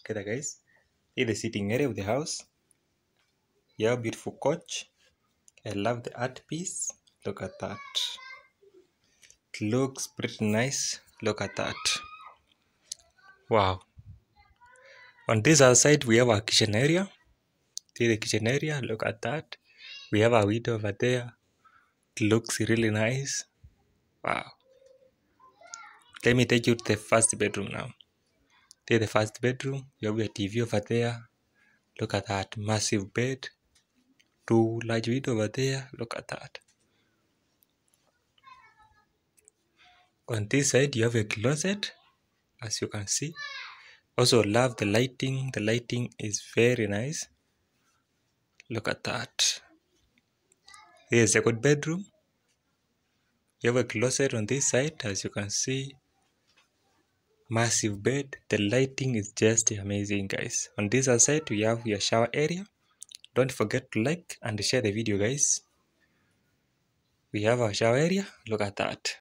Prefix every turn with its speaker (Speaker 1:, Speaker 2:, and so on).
Speaker 1: together, guys. This is the sitting area of the house. You have a beautiful couch. I love the art piece. Look at that. It looks pretty nice. Look at that. Wow. On this other side, we have our kitchen area. This is the kitchen area. Look at that. We have a window over there. It looks really nice. Wow. Let me take you to the first bedroom now. This is the first bedroom. You have your TV over there. Look at that. Massive bed. Two large windows over there. Look at that. On this side, you have a closet, as you can see. Also love the lighting. The lighting is very nice. Look at that. Here's a good bedroom. You have a closet on this side, as you can see. Massive bed. The lighting is just amazing, guys. On this other side, we have your shower area. Don't forget to like and share the video, guys. We have our shower area. Look at that.